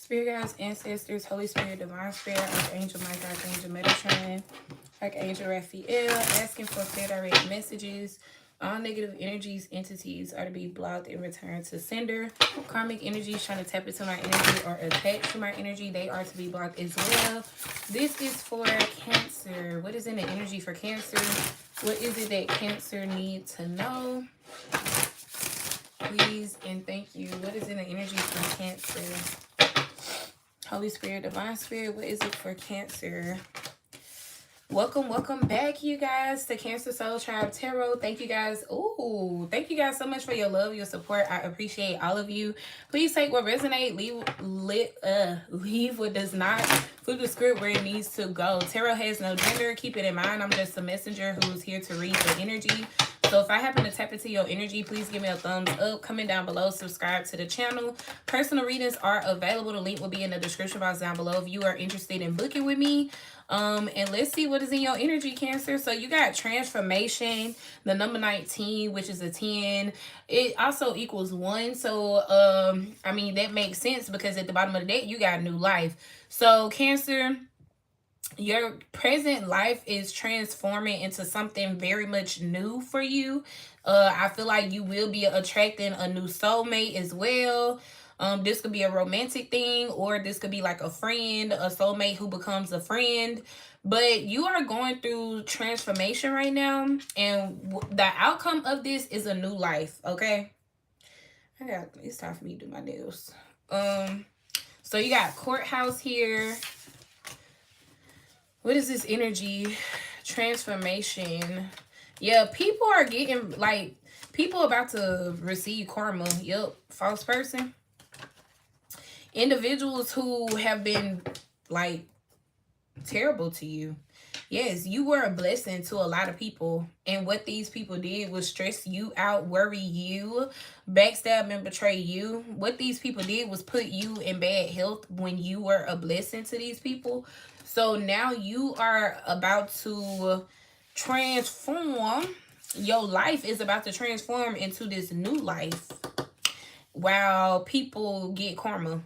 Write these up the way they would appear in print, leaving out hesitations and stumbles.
Spirit guides, ancestors, Holy Spirit, Divine Spirit, Archangel Michael, Archangel Metatron, Archangel Raphael, asking for clear direct messages. All negative energies, entities are to be blocked and returned to sender. Karmic energies trying to tap into my energy or attach to my energy, they are to be blocked as well. This is for Cancer. What is in the energy for Cancer? What is it that Cancer needs to know? Please and thank you. What is in the energy for Cancer? Holy Spirit, Divine Spirit, what is it for Cancer? Welcome back, you guys, to Cancer Soul Tribe Tarot. Thank you guys. Ooh, thank you guys so much for your love, your support. I appreciate all of you. Please take what resonates, leave what does not. Flip the script where it needs to go. Tarot has no gender. Keep it in mind. I'm just a messenger who's here to read the energy. So if I happen to tap into your energy, please give me a thumbs up. Comment down below. Subscribe to the channel. Personal readings are available. The link will be in the description box down below if you are interested in booking with me. And let's see what is in your energy, Cancer. So you got transformation, the number 19, which is a 10. It also equals 1. So I mean, that makes sense because at the bottom of the deck you got new life. So Cancer, your present life is transforming into something very much new for you. I feel like you will be attracting a new soulmate as well. This could be a romantic thing, or this could be like a friend, a soulmate who becomes a friend. But you are going through transformation right now, and the outcome of this is a new life. Okay, it's time for me to do my nails. So you got courthouse here. What is this energy? Transformation. Yeah, people are getting, like, people about to receive karma. Yep, false person. Individuals who have been, like, terrible to you. Yes, you were a blessing to a lot of people. And what these people did was stress you out, worry you, backstab and betray you. What these people did was put you in bad health when you were a blessing to these people. So now you are about to transform. Your life is about to transform into this new life while people get karma.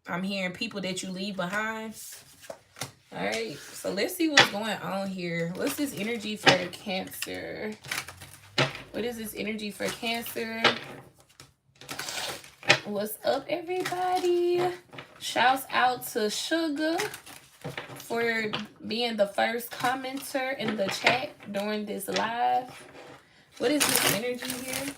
I'm hearing people that you leave behind. All right, so let's see what's going on here. What's this energy for Cancer? What is this energy for Cancer? What's up, everybody? Shouts out to Sugar for being the first commenter in the chat during this live. What is this energy here?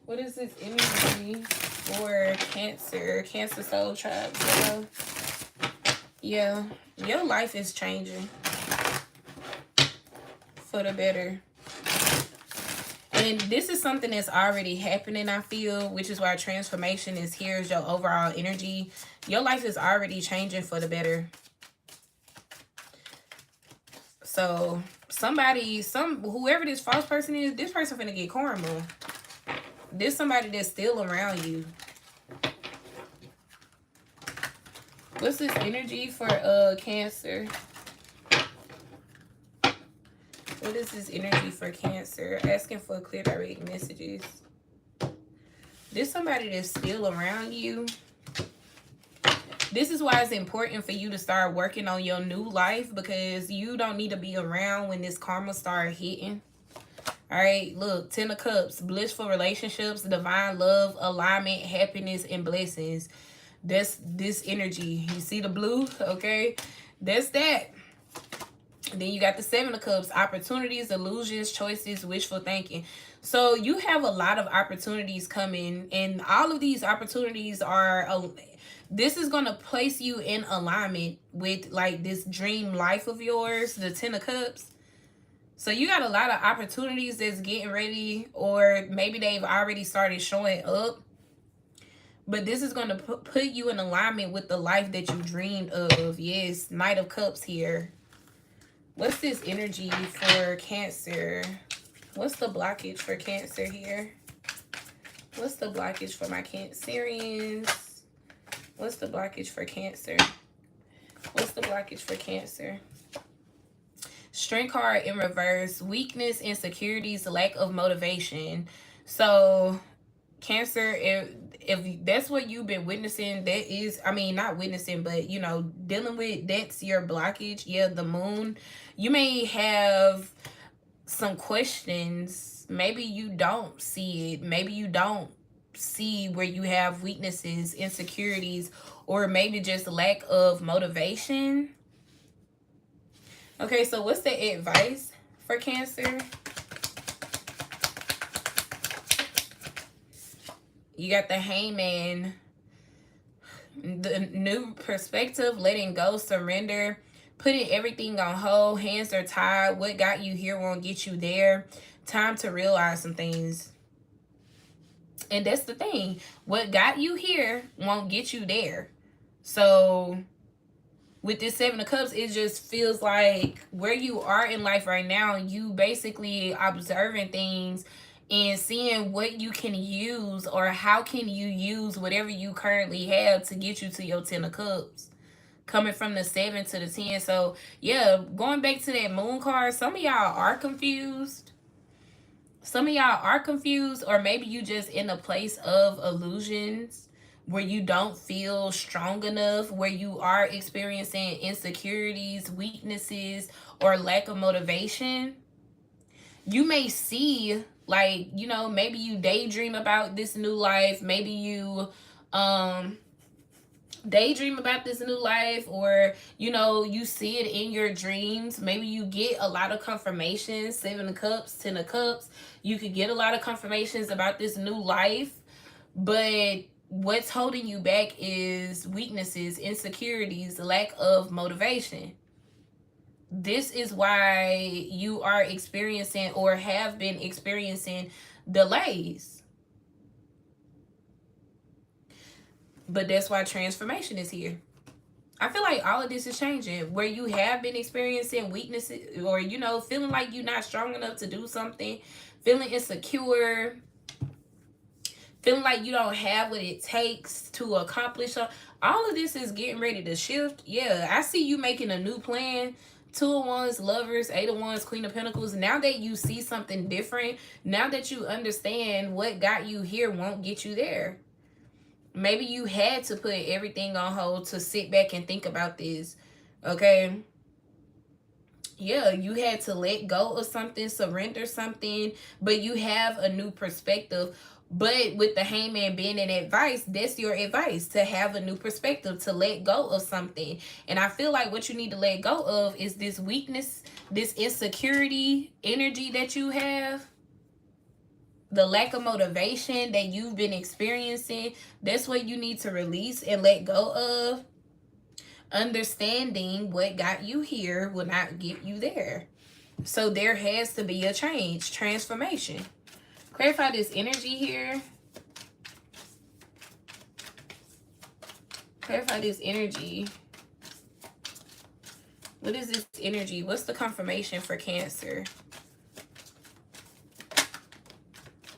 What is this energy for Cancer? Cancer Soul Tribe. Yeah, your life is changing for the better. And this is something that's already happening, I feel, which is why transformation is here as your overall energy. Your life is already changing for the better. So whoever this false person is, this person finna get karma. There's somebody that's still around you. What's this energy for Cancer? What is this energy for Cancer? Asking for clear direct messages. There's somebody that's still around you. This is why it's important for you to start working on your new life, because you don't need to be around when this karma start hitting. All right, look, 10 of Cups, blissful relationships, divine love, alignment, happiness, and blessings. That's this energy. You see the blue? Okay, that's that. Then you got the 7 of Cups, opportunities, illusions, choices, wishful thinking. So you have a lot of opportunities coming, and all of these opportunities are, this is going to place you in alignment with, like, this dream life of yours, the 10 of Cups. So you got a lot of opportunities that's getting ready, or maybe they've already started showing up. But this is going to put you in alignment with the life that you dreamed of. Yes, Knight of Cups here. What's this energy for Cancer? What's the blockage for Cancer here? What's the blockage for my Cancerians? What's the blockage for Cancer? What's the blockage for Cancer? Strength card in reverse. Weakness, insecurities, lack of motivation. So Cancer, if that's what you've been witnessing, that is, I mean, not witnessing, but you know, dealing with, that's your blockage. Yeah, the moon. You may have some questions. Maybe you don't see it. Maybe you don't see where you have weaknesses, insecurities, or maybe just lack of motivation. Okay, so what's the advice for Cancer? You got the Hangman. The new perspective, letting go, surrender, putting everything on hold, hands are tied. What got you here won't get you there. Time to realize some things. And that's the thing. What got you here won't get you there. So with this Seven of Cups, it just feels like where you are in life right now, you basically observing things and seeing what you can use, or how can you use whatever you currently have to get you to your Ten of Cups. Coming from the 7 to the 10. So yeah, going back to that moon card, some of y'all are confused. Some of y'all are confused, or maybe you just in a place of illusions where you don't feel strong enough, where you are experiencing insecurities, weaknesses, or lack of motivation. You may see, like, you know, maybe you daydream about this new life. Maybe you daydream about this new life, or you know, you see it in your dreams. Maybe you get a lot of confirmations. 7 of Cups, 10 of Cups, you could get a lot of confirmations about this new life, but what's holding you back is weaknesses, insecurities, lack of motivation. This is why you are experiencing, or have been experiencing, delays. But that's why transformation is here. I feel like all of this is changing. Where you have been experiencing weaknesses, or, you know, feeling like you're not strong enough to do something, feeling insecure, feeling like you don't have what it takes to accomplish something. All of this is getting ready to shift. Yeah, I see you making a new plan. 2 of Wands, Lovers, 8 of Wands, Queen of Pentacles. Now that you see something different, now that you understand what got you here won't get you there. Maybe you had to put everything on hold to sit back and think about this. Okay? Yeah, you had to let go of something, surrender something, but you have a new perspective. But with the Hangman being an advice, that's your advice, to have a new perspective, to let go of something. And I feel like what you need to let go of is this weakness, this insecurity energy that you have. The lack of motivation that you've been experiencing, that's what you need to release and let go of. Understanding what got you here will not get you there. So there has to be a change, transformation. Clarify this energy here. Clarify this energy. What is this energy? What's the confirmation for Cancer?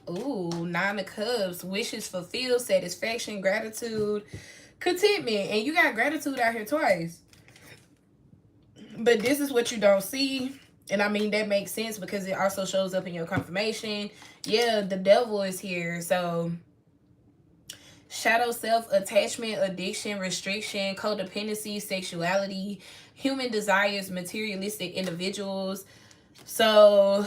Ooh, 9 of Cups. Wishes fulfilled, satisfaction, gratitude, contentment. And you got gratitude out here twice. But this is what you don't see. And I mean, that makes sense because it also shows up in your confirmation. Yeah, the devil is here. So shadow self, attachment, addiction, restriction, codependency, sexuality, human desires, materialistic individuals. So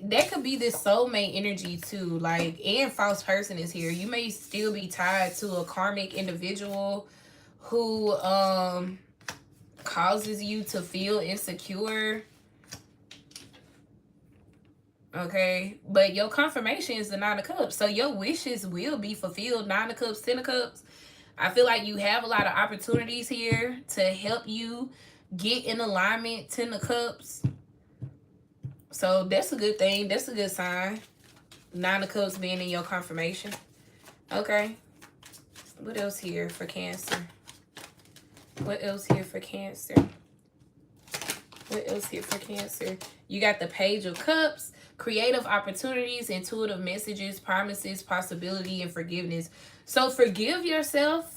that could be this soulmate energy too, like, and false person is here. You may still be tied to a karmic individual who causes you to feel insecure. Okay, but your confirmation is the 9 of Cups, so your wishes will be fulfilled. 9 of Cups, 10 of Cups. I feel like you have a lot of opportunities here to help you get in alignment. 10 of Cups. So that's a good thing. That's a good sign. 9 of Cups being in your confirmation. Okay. What else here for Cancer? What else here for Cancer? What else here for Cancer? You got the Page of Cups. Creative opportunities, intuitive messages, promises, possibility, and forgiveness. So forgive yourself.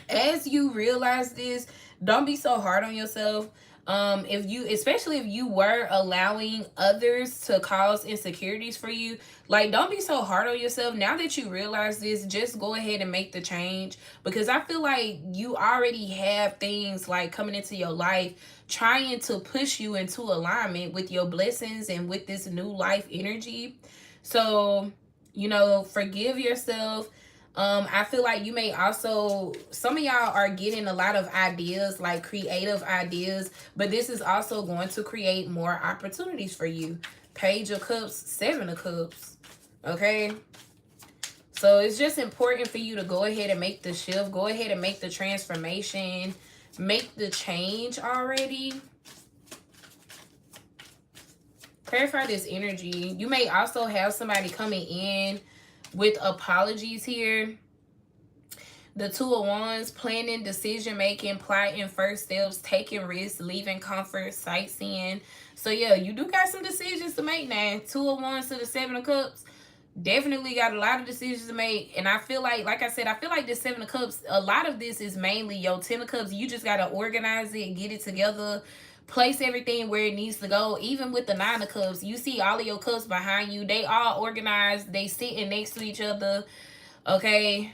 As you realize this, don't be so hard on yourself. Especially if you were allowing others to cause insecurities for you, like, don't be so hard on yourself. Now that you realize this, just go ahead and make the change, because I feel like you already have things like coming into your life trying to push you into alignment with your blessings and with this new life energy. So, forgive yourself. I feel like you may also, some of y'all are getting a lot of ideas, like creative ideas, but this is also going to create more opportunities for you. Page of Cups, Seven of Cups. Okay. So it's just important for you to go ahead and make the shift. Go ahead and make the transformation. Make the change already. Clarify this energy. You may also have somebody coming in with apologies here. The Two of Wands, planning, decision making, plotting, first steps, taking risks, leaving comfort, sightseeing. So yeah, you do got some decisions to make now. Two of Wands to the Seven of Cups. Definitely got a lot of decisions to make. And I feel like I said, I feel like this Seven of Cups, a lot of this is mainly your Ten of Cups. You just got to organize it, get it together, place everything where it needs to go. Even with the Nine of Cups, you see all of your cups behind you. They all organized. They sitting next to each other. Okay.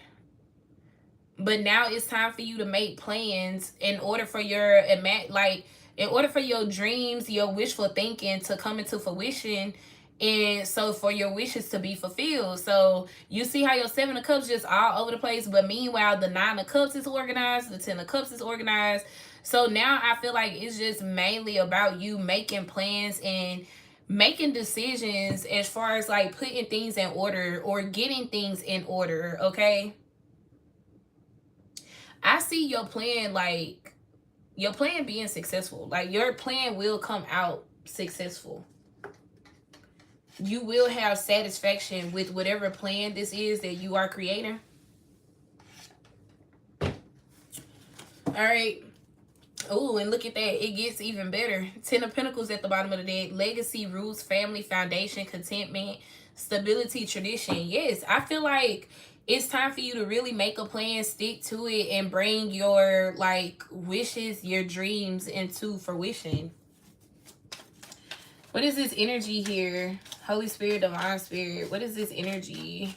But now it's time for you to make plans in order for your dreams, your wishful thinking to come into fruition, and so for your wishes to be fulfilled. So you see how your Seven of Cups just all over the place, but meanwhile the Nine of Cups is organized, the Ten of Cups is organized. So now I feel like it's just mainly about you making plans and making decisions as far as like putting things in order or getting things in order. Okay, I see your plan, like your plan being successful. Like your plan will come out successful. You will have satisfaction with whatever plan this is that you are creating. All right. Oh, and look at that. It gets even better. Ten of Pentacles at the bottom of the deck. Legacy, roots, family, foundation, contentment, stability, tradition. Yes, I feel like it's time for you to really make a plan, stick to it, and bring your like wishes, your dreams into fruition. What is this energy here? Holy Spirit, Divine Spirit. What is this energy?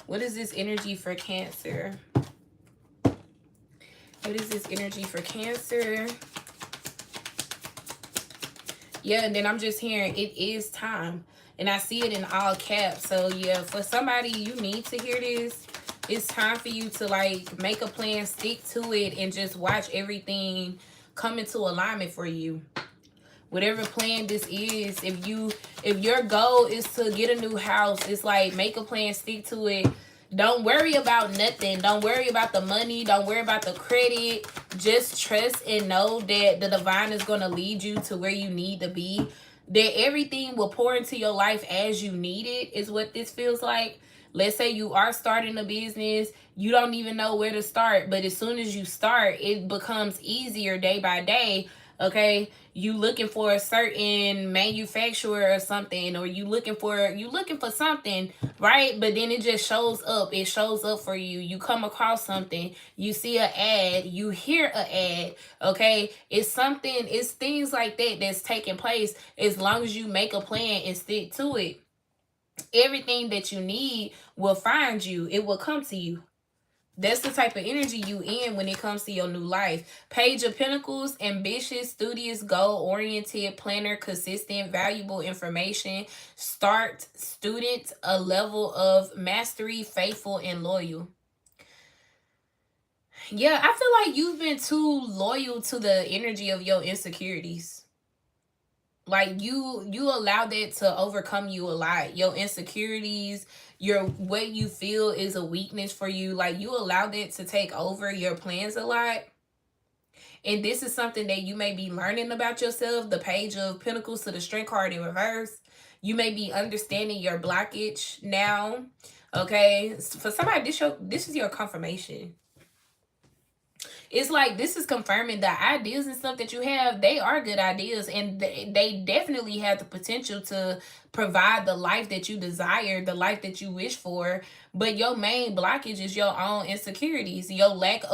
What is this energy for Cancer? What is this energy for Cancer? Yeah, and then I'm just hearing it is time. And I see it in all caps. So yeah, for somebody, you need to hear this. It's time for you to like make a plan, stick to it, and just watch everything come into alignment for you. Whatever plan this is, if your goal is to get a new house, it's like make a plan, stick to it. Don't worry about nothing. Don't worry about the money. Don't worry about the credit. Just trust and know that the divine is going to lead you to where you need to be. That everything will pour into your life as you need it is what this feels like. Let's say you are starting a business. You don't even know where to start. But as soon as you start, it becomes easier day by day. Okay, you looking for a certain manufacturer or something, or you looking for something, right? But then it just shows up. It shows up for you. You come across something, you see an ad, you hear an ad. Okay, it's things like that that's taking place. As long as you make a plan and stick to it, everything that you need will find you. It will come to you. That's the type of energy you in when it comes to your new life. Page of Pentacles, ambitious, studious, goal-oriented, planner, consistent, valuable information, start, student, a level of mastery, faithful, and loyal. Yeah, I feel like you've been too loyal to the energy of your insecurities. Like you allow that to overcome you a lot. Your insecurities, what you feel is a weakness for you. Like you allow that to take over your plans a lot. And this is something that you may be learning about yourself. The Page of Pentacles to the Strength card in reverse. You may be understanding your blockage now. Okay. For somebody, this is your confirmation. It's like this is confirming the ideas and stuff that you have. They are good ideas, and they definitely have the potential to provide the life that you desire, the life that you wish for. But your main blockage is your own insecurities, your lack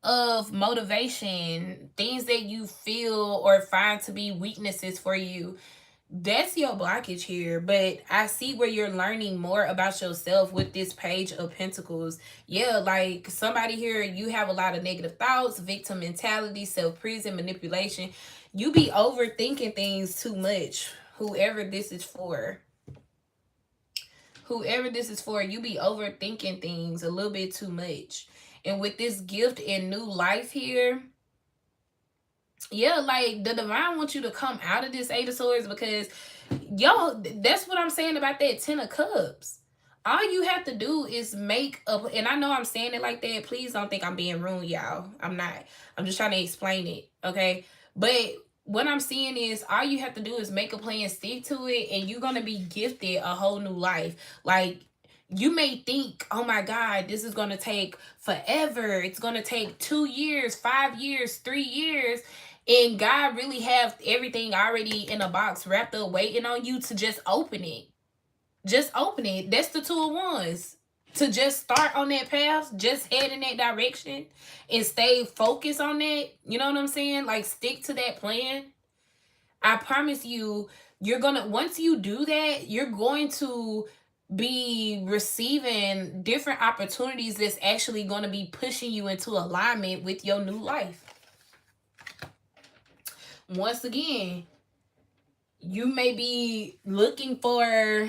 of motivation, things that you feel or find to be weaknesses for you, that's your blockage here. But I see where you're learning more about yourself with this Page of Pentacles. Yeah, like somebody here, you have a lot of negative thoughts, victim mentality, self-prison, manipulation. You be overthinking things too much. Whoever this is for. Whoever this is for, you be overthinking things a little bit too much. And with this gift and new life here, yeah, like the divine wants you to come out of this Eight of Swords, because yo, that's what I'm saying about that Ten of Cups. All you have to do is make a, and I know I'm saying it like that. Please don't think I'm being rude, y'all. I'm not. I'm just trying to explain it, okay? But what I'm seeing is all you have to do is make a plan, stick to it, and you're gonna be gifted a whole new life. Like, you may think, oh my God, this is gonna take forever. It's gonna take 2 years, 5 years, 3 years. And God really have everything already in a box wrapped up waiting on you to just open it. Just open it. That's the Two of Wands. To just start on that path, just head in that direction and stay focused on that. You know what I'm saying? Like, stick to that plan. I promise you, you're gonna, once you do that, you're going to be receiving different opportunities that's actually going to be pushing you into alignment with your new life. Once again, you may be looking for,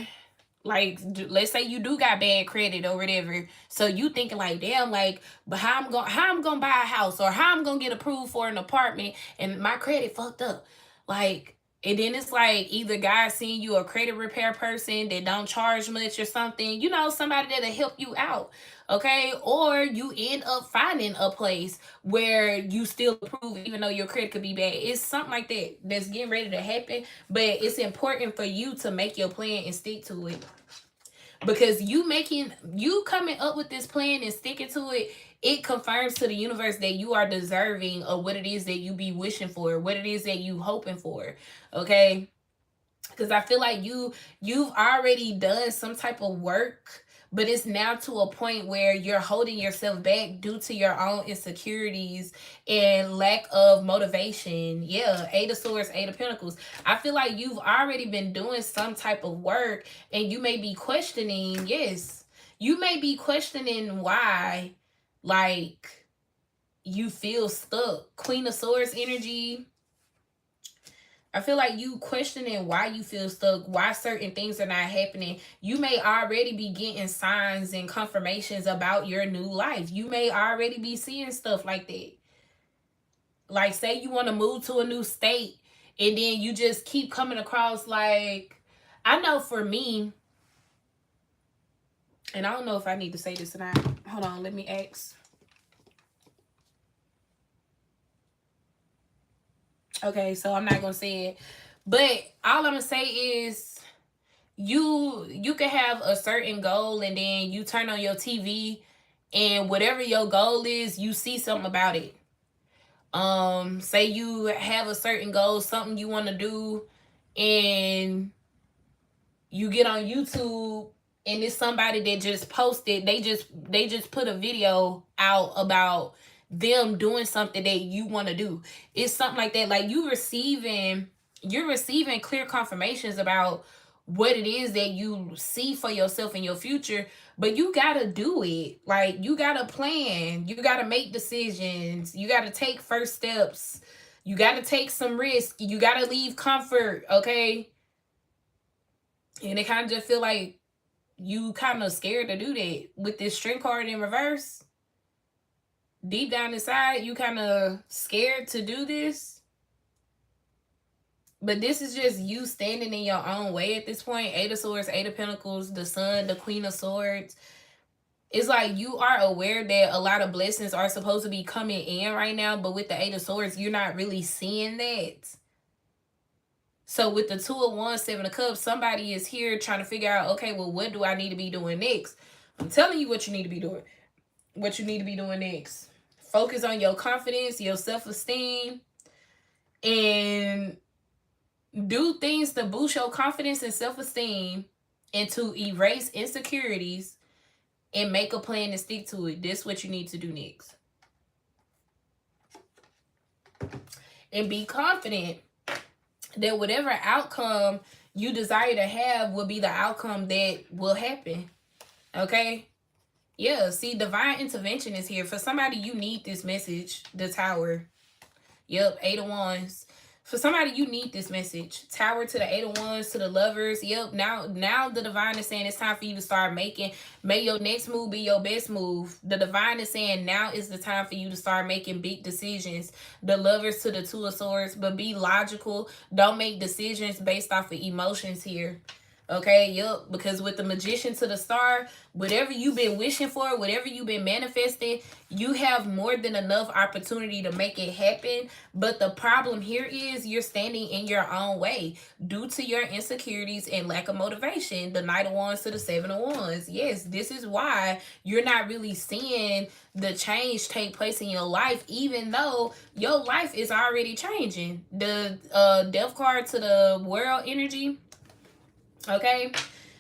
like, let's say you do got bad credit or whatever, so you thinking like, damn, like, but how I'm gonna buy a house, or how I'm gonna get approved for an apartment and my credit fucked up, like. And then it's like either God seeing you a credit repair person that don't charge much or something, you know, somebody that'll help you out, okay? Or you end up finding a place where you still approve even though your credit could be bad. It's something like that that's getting ready to happen, but it's important for you to make your plan and stick to it. Because you coming up with this plan and sticking to it, it confirms to the universe that you are deserving of what it is that you be wishing for, what it is that you hoping for, okay? Because I feel like you've already done some type of work, but it's now to a point where you're holding yourself back due to your own insecurities and lack of motivation. Yeah, Eight of Swords, Eight of Pentacles. I feel like you've already been doing some type of work, and you may be questioning, yes, you may be questioning why, like, you feel stuck. Queen of Swords energy. I feel like you questioning why you feel stuck, why certain things are not happening. You may already be getting signs and confirmations about your new life. You may already be seeing stuff like that. Like, say you want to move to a new state, and then you just keep coming across, like, I know for me, and I don't know if I need to say this or not. Hold on, let me ask. Okay, so I'm not going to say it. But all I'm going to say is, you can have a certain goal, and then you turn on your TV, and whatever your goal is, you see something about it. Say you have a certain goal, something you want to do, and you get on YouTube, and it's somebody that just posted, they just put a video out about them doing something that you want to do. It's something like that. Like, you're receiving clear confirmations about what it is that you see for yourself in your future, but you gotta do it. Like, you gotta plan, you gotta make decisions, you gotta take first steps, you gotta take some risk, you gotta leave comfort, okay? And it kind of just feel like you kind of scared to do that with this Strength card in reverse. Deep down inside, you kind of scared to do this. But this is just you standing in your own way at this point. Eight of Swords, Eight of Pentacles, the Sun, the Queen of Swords. It's like you are aware that a lot of blessings are supposed to be coming in right now. But with the Eight of Swords, you're not really seeing that. So with the Two of Wands, Seven of Cups, somebody is here trying to figure out, okay, well, what do I need to be doing next? I'm telling you what you need to be doing. What you need to be doing next. Focus on your confidence, your self-esteem, and do things to boost your confidence and self-esteem, and to erase insecurities, and make a plan to stick to it. This is what you need to do next. And be confident that whatever outcome you desire to have will be the outcome that will happen. Okay? Yeah, see, divine intervention is here. For somebody, you need this message, the Tower. Yep, 8 of Wands. For somebody, you need this message. Tower to the 8 of Wands, to the Lovers. Yep, now the divine is saying it's time for you to start may your next move be your best move. The divine is saying now is the time for you to start making big decisions. The Lovers to the 2 of Swords, but be logical. Don't make decisions based off of emotions here. Okay, yep, because with the Magician to the Star, whatever you've been wishing for, whatever you've been manifesting, you have more than enough opportunity to make it happen. But the problem here is you're standing in your own way due to your insecurities and lack of motivation. The Knight of Wands to the 7 of Wands. Yes, this is why you're not really seeing the change take place in your life, even though your life is already changing. The Death card to the World energy. Okay,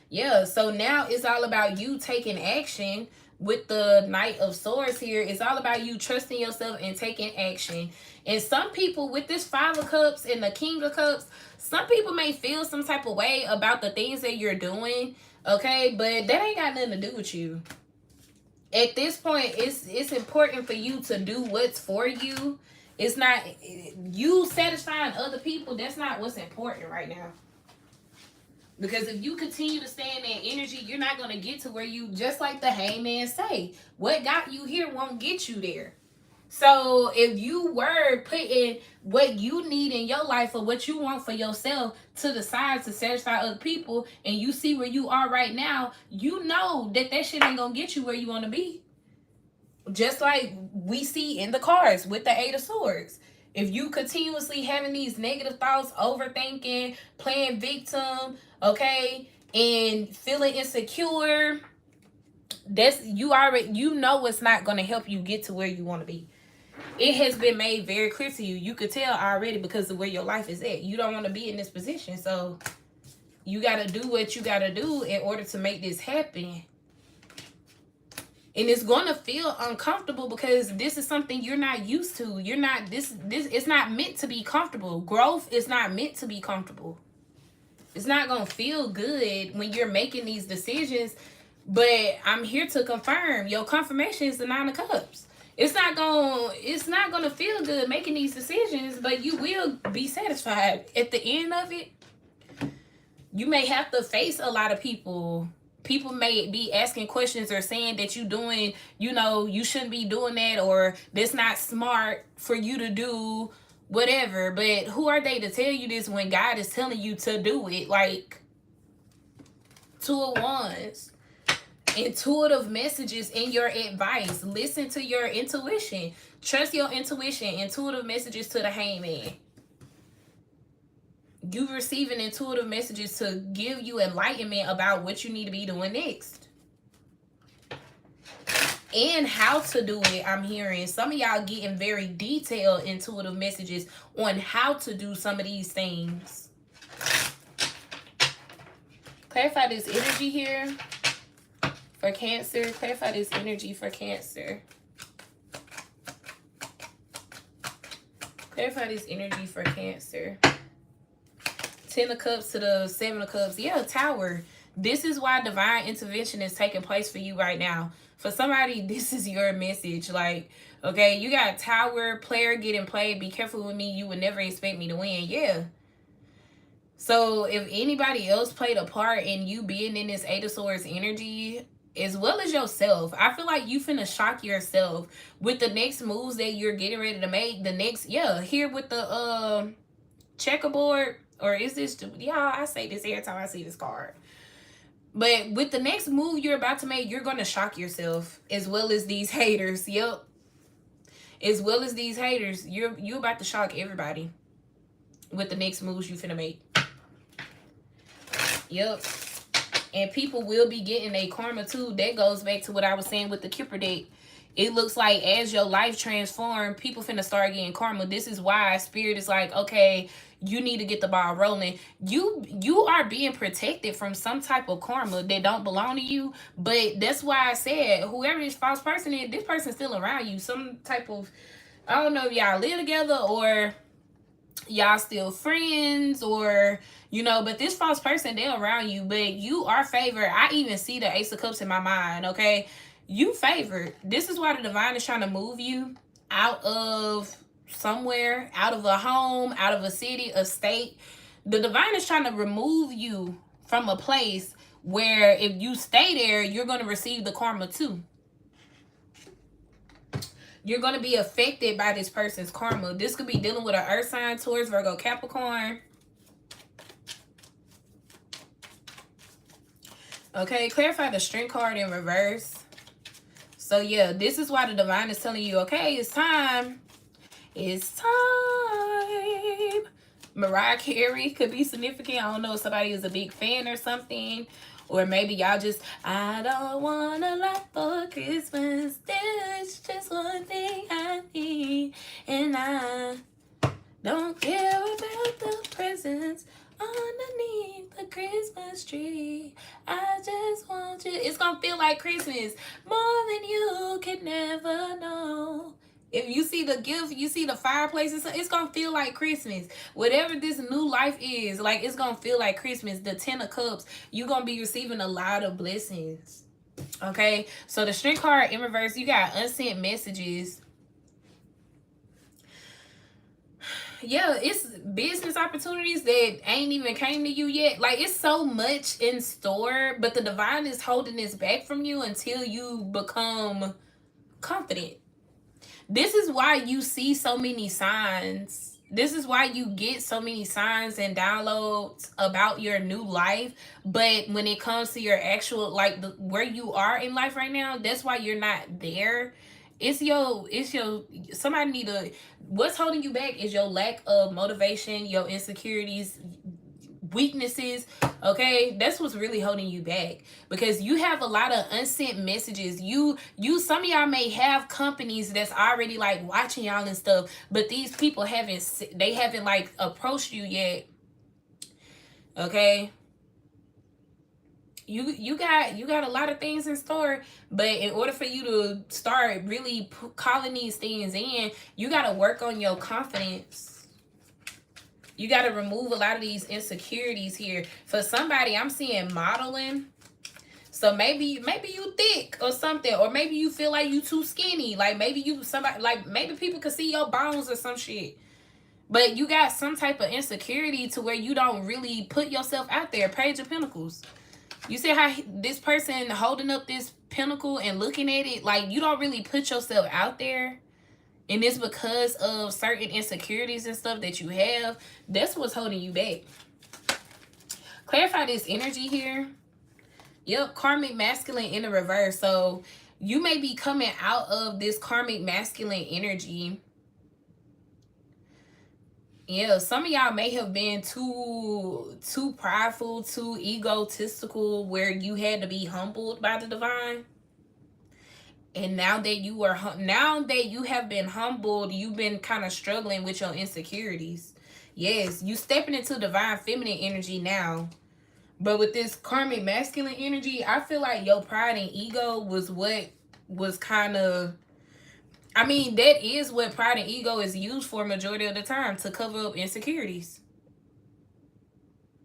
yeah, so now it's all about you taking action. With the Knight of Swords here, it's all about you trusting yourself and taking action. And some people with this 5 of Cups and the King of Cups, some people may feel some type of way about the things that you're doing, okay, but that ain't got nothing to do with you. At this point, it's important for you to do what's for you. It's not you satisfying other people. That's not what's important right now. Because if you continue to stay in that energy, you're not going to get to where you, just like the Hangman say, what got you here won't get you there. So if you were putting what you need in your life or what you want for yourself to the side to satisfy other people, and you see where you are right now, you know that shit ain't going to get you where you want to be. Just like we see in the cards with the 8 of Swords. If you continuously having these negative thoughts, overthinking, playing victim, okay, and feeling insecure, that's you know it's not going to help you get to where you want to be. It has been made very clear to you. You could tell already because of where your life is at. You don't want to be in this position, so you got to do what you got to do in order to make this happen. And it's going to feel uncomfortable because this is something you're not used to. You're not, this it's not meant to be comfortable. Growth is not meant to be comfortable. It's not going to feel good when you're making these decisions. But I'm here to confirm. Your confirmation is the 9 of Cups. It's not going to feel good making these decisions, but you will be satisfied. At the end of it, you may have to face a lot of people. People may be asking questions or saying that you doing, you shouldn't be doing that, or that's not smart for you to do, whatever. But who are they to tell you this when God is telling you to do it? Like, 2 of Wands. Intuitive messages in your advice. Listen to your intuition. Trust your intuition. Intuitive messages to the Hangman. You receiving intuitive messages to give you enlightenment about what you need to be doing next. And how to do it, I'm hearing. Some of y'all getting very detailed intuitive messages on how to do some of these things. Clarify this energy here for Cancer. Clarify this energy for Cancer. Clarify this energy for Cancer. 10 of Cups to the 7 of Cups. Yeah, Tower. This is why divine intervention is taking place for you right now. For somebody, this is your message. Like, okay, you got Tower, player getting played. Be careful with me. You would never expect me to win. Yeah. So if anybody else played a part in you being in this 8 of Swords energy, as well as yourself, I feel like you finna shock yourself with the next moves that you're getting ready to make. The next, here with the checkerboard. Or is this, y'all, I say this every time I see this card. But with the next move you're about to make, you're going to shock yourself. As well as these haters. Yep. As well as these haters. You're about to shock everybody. With the next moves you finna make. Yep. And people will be getting a karma too. That goes back to what I was saying with the Kipper deck. It looks like as your life transforms, people finna start getting karma. This is why Spirit is like, okay, you need to get the ball rolling. You are being protected from some type of karma that don't belong to you. But that's why I said, whoever this false person is, this person's still around you. Some type of I don't know if y'all live together or y'all still friends, or you know, but this false person, they're around you, but you are favored. I even see the Ace of Cups in my mind. Okay, you favored. This is why the divine is trying to move you out of somewhere, out of a home, out of a city, a state. The divine is trying to remove you from a place where if you stay there, you're going to receive the karma too. You're going to be affected by this person's karma. This could be dealing with an earth sign, Taurus, Virgo, Capricorn. Okay, clarify the Strength card in reverse. So yeah, this is why the divine is telling you, okay, it's time. It's time. Mariah Carey could be significant. I don't know if somebody is a big fan or something. Or maybe y'all just, I don't want a lot for Christmas. There's just one thing I need. And I don't care about the presents underneath the Christmas tree. I just want you. It's going to feel like Christmas more than you can never know. If you see the gift, you see the fireplace, it's going to feel like Christmas. Whatever this new life is, like, it's going to feel like Christmas. The 10 of Cups, you're going to be receiving a lot of blessings. Okay? So the Strength card in reverse, you got unsent messages. Yeah, it's business opportunities that ain't even came to you yet. Like, it's so much in store, but the divine is holding this back from you until you become confident. This is why you see so many signs. This is why you get so many signs and downloads about your new life. But when it comes to your actual, like, where you are in life right now, that's why you're not there. Somebody need to, what's holding you back is your lack of motivation, your insecurities, weaknesses. Okay, that's what's really holding you back, because you have a lot of unsent messages. Some of y'all may have companies that's already like watching y'all and stuff, but these people haven't like approached you yet. Okay, you got a lot of things in store, but in order for you to start really calling these things in, you got to work on your confidence. You got to remove a lot of these insecurities here. For somebody, I'm seeing modeling. So maybe you thick or something, or maybe you feel like you too skinny. Like maybe maybe people can see your bones or some shit. But you got some type of insecurity to where you don't really put yourself out there. Page of Pentacles. You see how this person holding up this pentacle and looking at it, like you don't really put yourself out there. And it's because of certain insecurities and stuff that you have. That's what's holding you back. Clarify this energy here. Yep, karmic masculine in the reverse. So you may be coming out of this karmic masculine energy. Yeah, some of y'all may have been too prideful, too egotistical, where you had to be humbled by the divine. And now that you have been humbled, you've been kind of struggling with your insecurities. Yes, you stepping into divine feminine energy now. But with this karmic masculine energy, I feel like your pride and ego was what was kind of, I mean, that is what pride and ego is used for majority of the time, to cover up insecurities.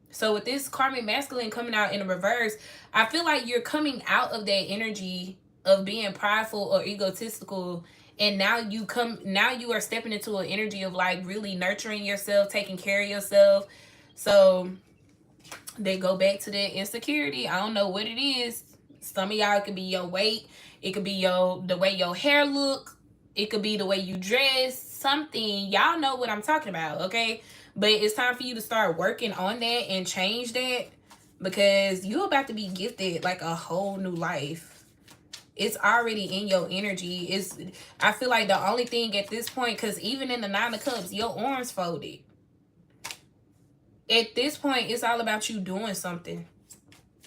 So with this karmic masculine coming out in the reverse, I feel like you're coming out of that energy of being prideful or egotistical, and now you are stepping into an energy of like really nurturing yourself, taking care of yourself. So they go back to that insecurity. I don't know what it is. Some of y'all, it could be your weight, it could be the way your hair look, it could be the way you dress, something. Y'all know what I'm talking about, okay? But it's time for you to start working on that and change that, because you're about to be gifted like a whole new life. It's already in your energy. I feel like the only thing at this point, because even in the 9 of Cups, your arms folded. At this point, it's all about you doing something.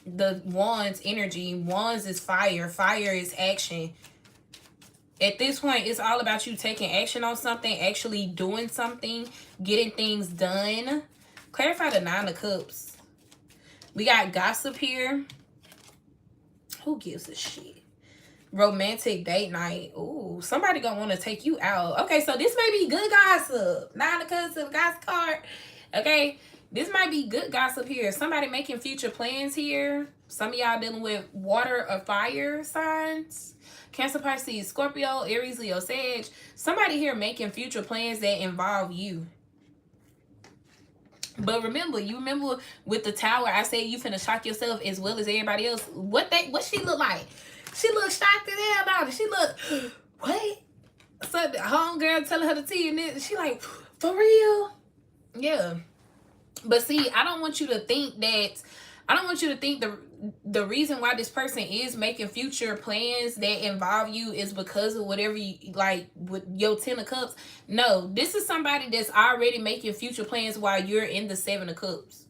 The Wands energy. Wands is fire. Fire is action. At this point, it's all about you taking action on something, actually doing something, getting things done. Clarify the 9 of Cups. We got gossip here. Who gives a shit? Romantic date night. Ooh, somebody gonna want to take you out. Okay, so this may be good gossip. 9 of Cups to the gossip card. Okay, this might be good gossip here. Somebody making future plans here. Some of y'all dealing with water or fire signs. Cancer, Pisces, Scorpio, Aries, Leo, Sag. Somebody here making future plans that involve you. But remember, with the tower, I said you finna shock yourself as well as everybody else. What she look like? She look shocked as hell about it. She look, what? So the homegirl telling her the tea, and then she like, for real? Yeah. But see, I don't want you to think the reason why this person is making future plans that involve you is because of whatever you like with your 10 of Cups. No, this is somebody that's already making future plans while you're in the 7 of Cups.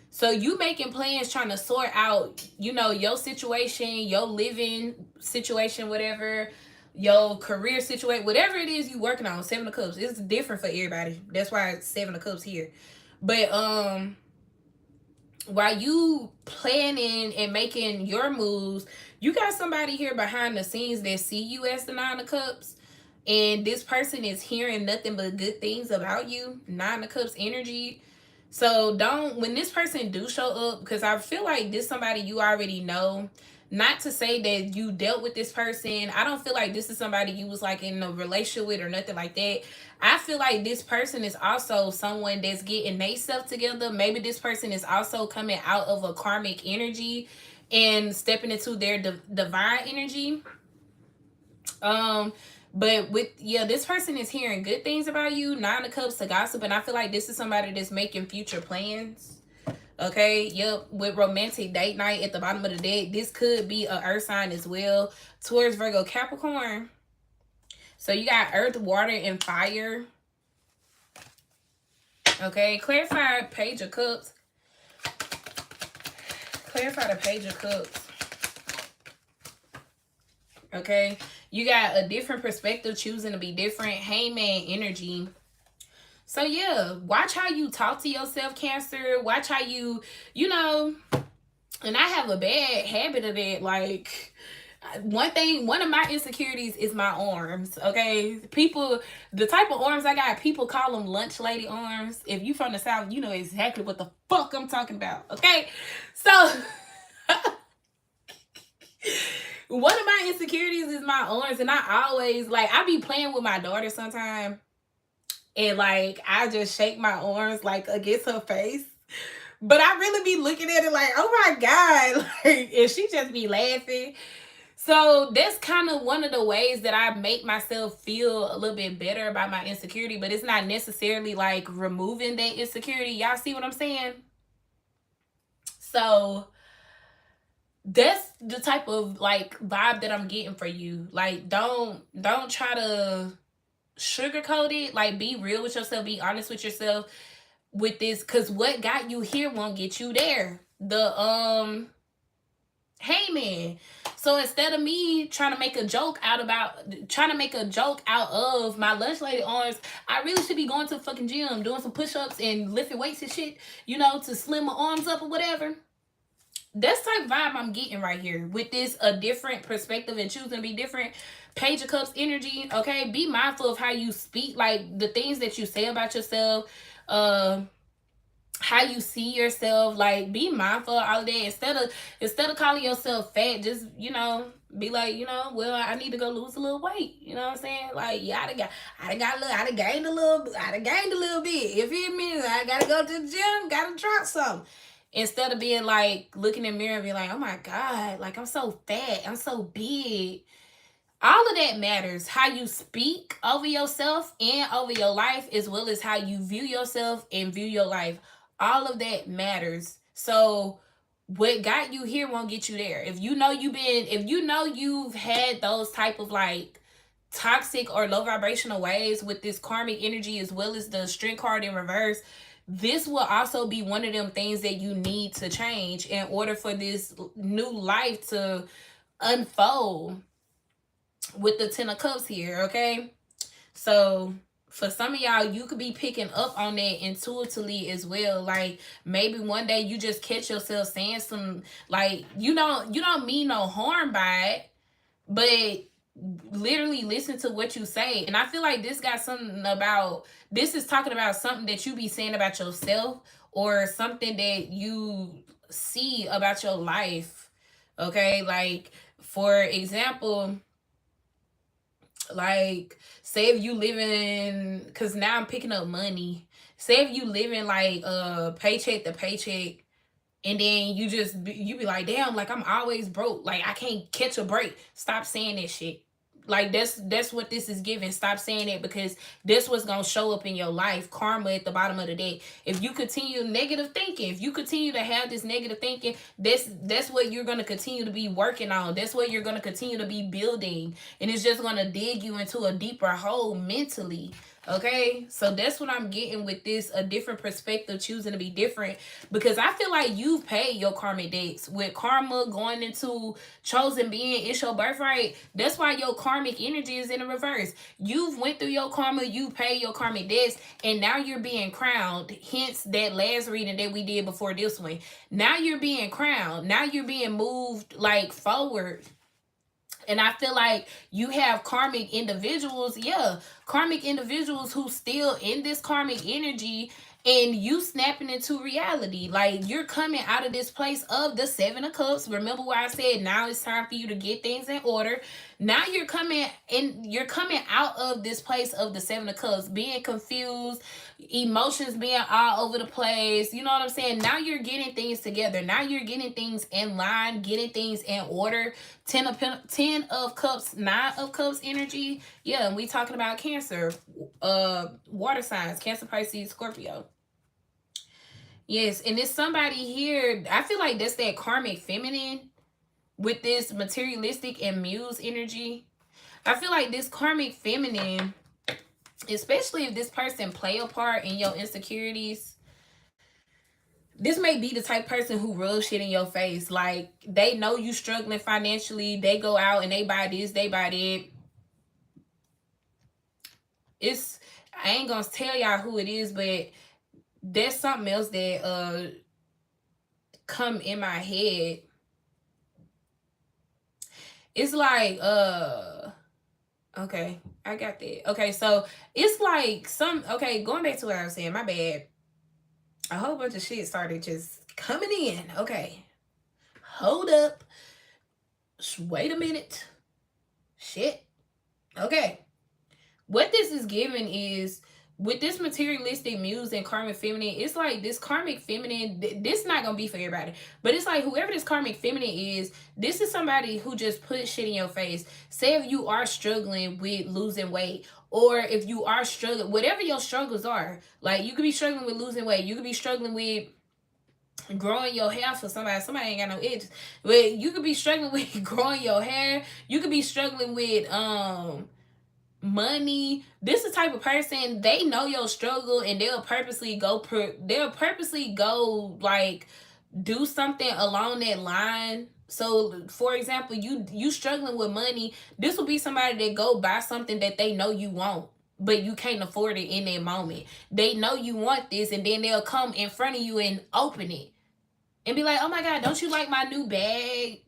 So you making plans trying to sort out, your situation, your living situation, whatever, your career situation, whatever it is you working on. 7 of Cups. It's different for everybody. That's why it's 7 of Cups here. But while you planning and making your moves, you got somebody here behind the scenes that see you as the 9 of Cups. And this person is hearing nothing but good things about you. 9 of Cups energy. So when this person do show up, because I feel like this somebody you already know. Not to say that you dealt with this person. I don't feel like this is somebody you was like in a relationship with or nothing like that. I feel like this person is also someone that's getting themselves together. Maybe this person is also coming out of a karmic energy and stepping into their divine energy. But this person is hearing good things about you. 9 of Cups to gossip. And I feel like this is somebody that's making future plans. Okay, yep. With romantic date night at the bottom of the deck. This could be an earth sign as well. Taurus, Virgo, Capricorn. So you got earth, water, and fire. Okay, clarify Page of Cups. Clarify the Page of Cups. Okay, you got a different perspective, choosing to be different. Hangman energy. So yeah, watch how you talk to yourself, Cancer. Watch how you, and I have a bad habit of that. Like, one of my insecurities is my arms. Okay, the type of arms I got, people call them lunch lady arms. If you from the South, you know exactly what the fuck I'm talking about. Okay, so one of my insecurities is my arms, and I always I be playing with my daughter sometimes, and I just shake my arms against her face. But I really be looking at it like, oh my God, and she just be laughing. So that's kind of one of the ways that I make myself feel a little bit better about my insecurity, but it's not necessarily removing that insecurity. Y'all see what I'm saying? So that's the type of vibe that I'm getting for you. Don't try to sugarcoat it. Be real with yourself, be honest with yourself with this, because what got you here won't get you there. The Hangman. So instead of me trying to make a joke out of my lunch lady arms, I really should be going to the fucking gym, doing some push-ups and lifting weights and shit, to slim my arms up or whatever. That's the type of vibe I'm getting right here with this a different perspective and choosing to be different. Page of Cups energy. Okay, be mindful of how you speak, the things that you say about yourself, how you see yourself. Be mindful of all of that. Instead of calling yourself fat, just be well, I need to go lose a little weight. You know what I'm saying? I done gained a little bit. You feel me? I gotta go to the gym, gotta drop something. Instead of being looking in the mirror and being oh my God, I'm so fat, I'm so big. All of that matters. How you speak over yourself and over your life, as well as how you view yourself and view your life. All of that matters. So what got you here won't get you there. If you've had those type of toxic or low vibrational ways with this karmic energy, as well as the Strength card in reverse, this will also be one of them things that you need to change in order for this new life to unfold with the 10 of Cups here. Okay, so for some of y'all, you could be picking up on that intuitively as well. Maybe one day you just catch yourself saying some you don't mean no harm by it, but literally listen to what you say. And I feel like this got something about, this is talking about something that you be saying about yourself, or something that you see about your life. Okay, like for example, like say if you living, because now I'm picking up money, say if you living like paycheck to paycheck, and then you be like, damn, like I'm always broke, like I can't catch a break. Stop saying that shit. Like that's what this is giving. Stop saying it, because that's what's gonna show up in your life. Karma at the bottom of the day. If you continue negative thinking, if you continue to have this negative thinking, that's what you're gonna continue to be working on. That's what you're gonna continue to be building, and it's just gonna dig you into a deeper hole mentally. Okay, so that's what I'm getting with this, a different perspective, choosing to be different, because I feel like you've paid your karmic debts. With karma going into chosen being, it's your birthright. That's why your karmic energy is in the reverse. You've went through your karma, you paid your karmic debts, and now you're being crowned. Hence that last reading that we did before this one. Now you're being crowned. Now you're being moved like forward. And I feel like you have karmic individuals, karmic individuals who still in this karmic energy, and you snapping into reality. Like you're coming out of this place of the Seven of Cups. Remember what I said, now it's time for you to get things in order. Now you're coming out of this place of the Seven of Cups, being confused, emotions being all over the place. You know what I'm saying? Now you're getting things together. Now you're getting things in line, getting things in order. 10 of Cups, 9 of Cups energy. Yeah, and we talking about Cancer, water signs, Cancer, Pisces, Scorpio. Yes, and there's somebody here, I feel like that's that karmic feminine with this materialistic and muse energy. I feel like this karmic feminine, especially if this person play a part in your insecurities, this may be the type person who rubs shit in your face. Like they know you struggling financially, they go out and they buy this, they buy that. It's, I ain't gonna tell y'all who it is, but there's something else that come in my head. It's like okay, I got that. Okay, so it's like going back to what I was saying, my bad. A whole bunch of shit started just coming in. Okay, hold up, wait a minute. Shit. Okay, what this is giving is, with this materialistic muse and karmic feminine, it's like this karmic feminine, this not gonna be for everybody, but it's like whoever this karmic feminine is, this is somebody who just puts shit in your face. Say if you are struggling with losing weight, or if you are struggling, whatever your struggles are, like you could be struggling with losing weight, you could be struggling with growing your hair. For somebody ain't got no edges, but you could be struggling with growing your hair, you could be struggling with money. This is the type of person, they know your struggle, and they'll purposely go like do something along that line. So for example, you struggling with money, this will be somebody that go buy something that they know you want, but you can't afford it in that moment. They know you want this, and then they'll come in front of you and open it and be like, oh my god, don't you like my new bag?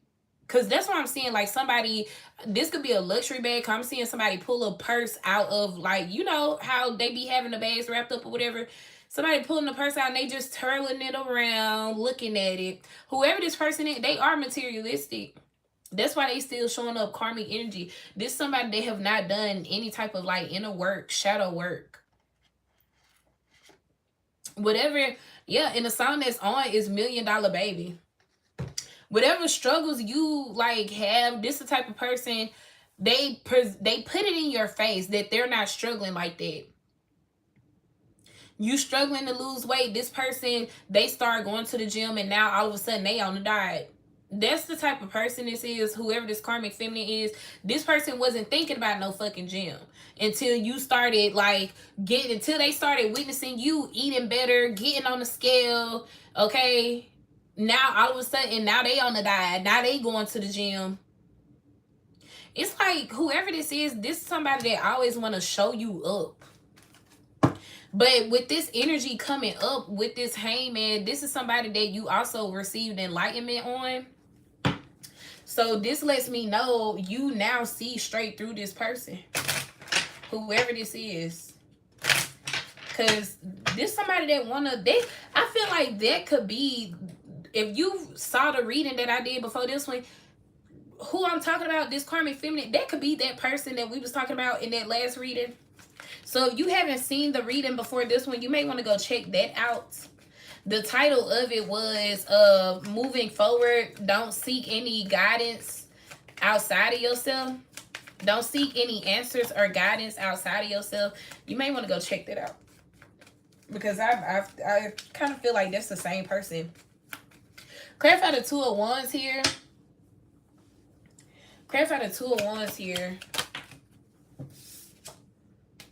Because that's what I'm seeing. Like somebody, this could be a luxury bag. I'm seeing somebody pull a purse out of, like, you know how they be having the bags wrapped up or whatever. Somebody pulling the purse out and they just twirling it around, looking at it. Whoever this person is, they are materialistic. That's why they still showing up karmic energy. This somebody, they have not done any type of like inner work, shadow work. Whatever, yeah, and the song that's on is $1 Million Baby. Whatever struggles you like have, this the type of person, they put it in your face that they're not struggling like that. You struggling to lose weight, this person, they start going to the gym, and now all of a sudden they on the diet. That's the type of person this is. Whoever this karmic feminine is, this person wasn't thinking about no fucking gym until you started like until they started witnessing you eating better, getting on the scale. Okay, now all of a sudden, now they on the diet, now they going to the gym. It's like whoever this is somebody that always want to show you up. But with this energy coming up with this hangman, this is somebody that you also received enlightenment on. So this lets me know you now see straight through this person, whoever this is. Because this somebody that I feel like that could be, if you saw the reading that I did before this one, who I'm talking about, this karmic feminine, that could be that person that we was talking about in that last reading. So if you haven't seen the reading before this one, you may want to go check that out. The title of it was moving forward, don't seek any guidance outside of yourself. Don't seek any answers or guidance outside of yourself. You may want to go check that out, because I kind of feel like that's the same person. Clarify the Two of Wands here. Clarify the Two of Wands here.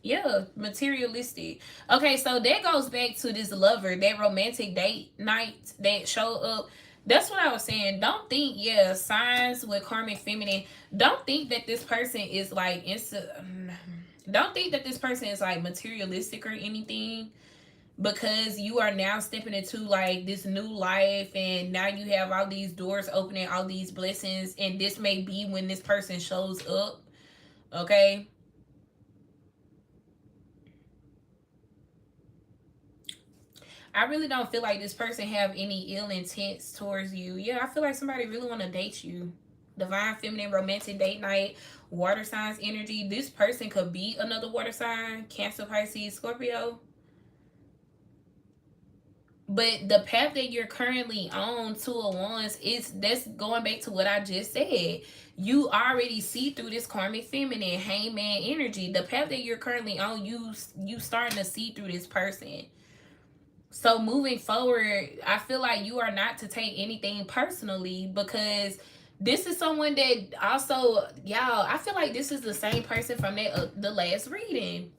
Yeah, materialistic. Okay, so that goes back to this lover, that romantic date night that showed up. That's what I was saying. Don't think, yeah, signs with karmic feminine. Don't think that this person is like don't think that this person is like materialistic or anything, because you are now stepping into like this new life, and now you have all these doors opening, all these blessings, and this may be when this person shows up. Okay. I really don't feel like this person have any ill intents towards you. Yeah, I feel like somebody really want to date you. Divine feminine romantic date night, water signs energy. This person could be another water sign, Cancer, Pisces, Scorpio. But the path that you're currently on, Two of Wands, that's going back to what I just said. You already see through this karmic feminine, hangman energy. The path that you're currently on, you starting to see through this person. So moving forward, I feel like you are not to take anything personally, because this is someone that also, y'all, I feel like this is the same person from that the last reading.